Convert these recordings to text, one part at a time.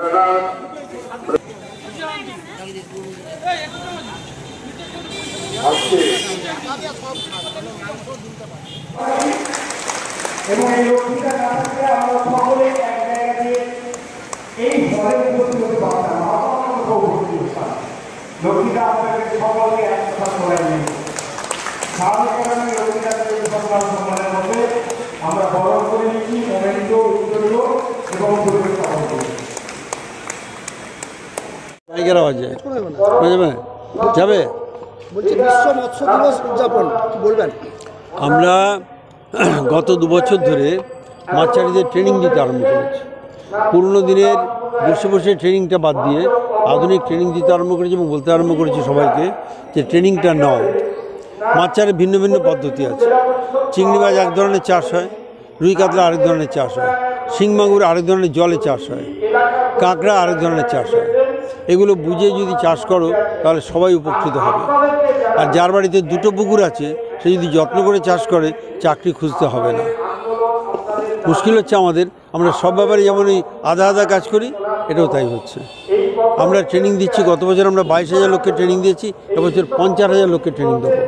এবং এই লক্ষ্মীটা না থাকলে আমরা সকলে এক জায়গা দিয়ে এই ঘরে উপস্থিত হতে পারতাম না, লক্ষ্মীটা আপনাদের সকলকে একসাথে করে নিয়ে স্বাভাবিক কারণে লক্ষ্মীটাকে সরকার সম্মানের মধ্যে আমরা বরণ করে নিচ্ছি, মোমেন্টো উত্তরীয় এবং পরিবেশন করি। যাবে বলছি বিশ্ব মৎস্য দিবস উদযাপন কি বলবেন? আমরা গত 2 বছর ধরে মাছচাষীদের ট্রেনিং দিতে আরম্ভ করেছি। পুরনো দিনের বসে বসে ট্রেনিংটা বাদ দিয়ে আধুনিক ট্রেনিং দিতে আরম্ভ করেছি এবং বলতে আরম্ভ করেছি সবাইকে যে ট্রেনিংটা নাও। মাছ চাষের ভিন্ন ভিন্ন পদ্ধতি আছে। চিংড়ি মাছ এক ধরনের চাষ হয়, রুই কাতলা আরেক ধরনের চাষ হয়, শিং মাগুর আরেক ধরনের জলে চাষ হয়, কাঁকড়া আরেক ধরনের চাষ হয়। এগুলো বুঝে যদি চাষ করো তাহলে সবাই উপকৃত হবে। আর যার বাড়িতে 2টো পুকুর আছে সে যদি যত্ন করে চাষ করে চাকরি খুঁজতে হবে না। মুশকিল হচ্ছে আমরা সব ব্যাপারে যেমন এই আধা আধা কাজ করি, এটাও তাই হচ্ছে। আমরা ট্রেনিং দিচ্ছি, গত বছর আমরা 22,000 লোককে ট্রেনিং দিয়েছি, এবছর 50,000 লোককে ট্রেনিং দেবো।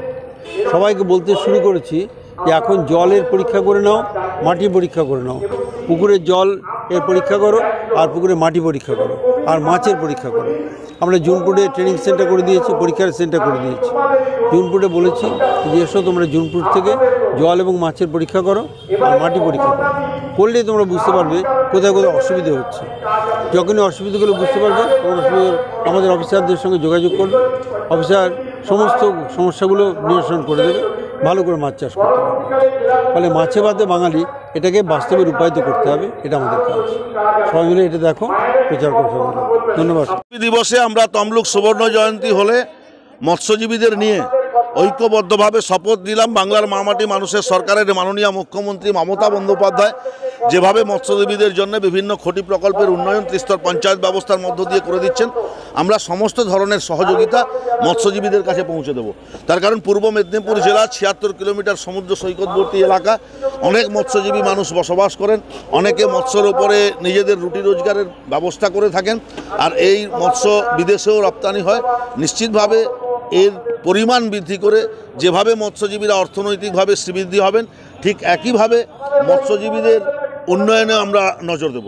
সবাইকে বলতে শুরু করেছি যে এখন জলের পরীক্ষা করে নাও, মাটি পরীক্ষা করে নাও। পুকুরের জল এর পরীক্ষা করো, আর পুকুরে মাটি পরীক্ষা করো, আর মাছের পরীক্ষা করো। আমরা জুনপুরে ট্রেনিং সেন্টার করে দিয়েছি, পরীক্ষার সেন্টার করে দিয়েছি। জুনপুরে বলেছি যে এসো তোমরা জুনপুর থেকে জল এবং মাছের পরীক্ষা করো আর মাটি পরীক্ষা করো। করলেই তোমরা বুঝতে পারবে কোথায় কোথায় অসুবিধে হচ্ছে। যখনই অসুবিধাগুলো বুঝতে পারবে তোমরা আমাদের অফিসারদের সঙ্গে যোগাযোগ করবে। অফিসার সমস্ত সমস্যাগুলো নিরসন করে দেবে, ভালো করে মাছ চাষ করতে পারবে। ফলে মাছে ভাতে বাঙালি এটাকে বাস্তবে রূপায়িত করতে হবে, এটা আমাদের কাজ। সবাই মিলে এটা দেখো, প্রচার করতে হবে। ধন্যবাদ। দিবসে আমরা তমলুক সুবর্ণ জয়ন্তী হলে মৎস্যজীবীদের নিয়ে ঐক্যবদ্ধভাবে শপথ নিলাম। বাংলার মামাটি মানুষের সরকারের মাননীয় মুখ্যমন্ত্রী মমতা বন্দ্যোপাধ্যায় যেভাবে মৎস্যজীবীদের জন্য বিভিন্ন খুঁটি প্রকল্পের উন্নয়ন ত্রিস্তর পঞ্চায়েত ব্যবস্থার মধ্য দিয়ে করে দিচ্ছেন, আমরা সমস্ত ধরনের সহযোগিতা মৎস্যজীবীদের কাছে পৌঁছে দেব। তার কারণ পূর্ব মেদিনীপুর জেলা 76 কিলোমিটার সমুদ্র সৈকতবর্তী এলাকা, অনেক মৎস্যজীবী মানুষ বসবাস করেন, অনেকে মৎস্যের ওপরে নিজেদের রুটি রোজগারের ব্যবস্থা করে থাকেন, আর এই মৎস্য বিদেশেও রপ্তানি হয়। নিশ্চিতভাবে এর পরিমাণ বৃদ্ধি করে যেভাবে মৎস্যজীবীরা অর্থনৈতিকভাবে শ্রীবৃদ্ধি হবেন, ঠিক একইভাবে মৎস্যজীবীদের উন্নয়নে আমরা নজর দেব।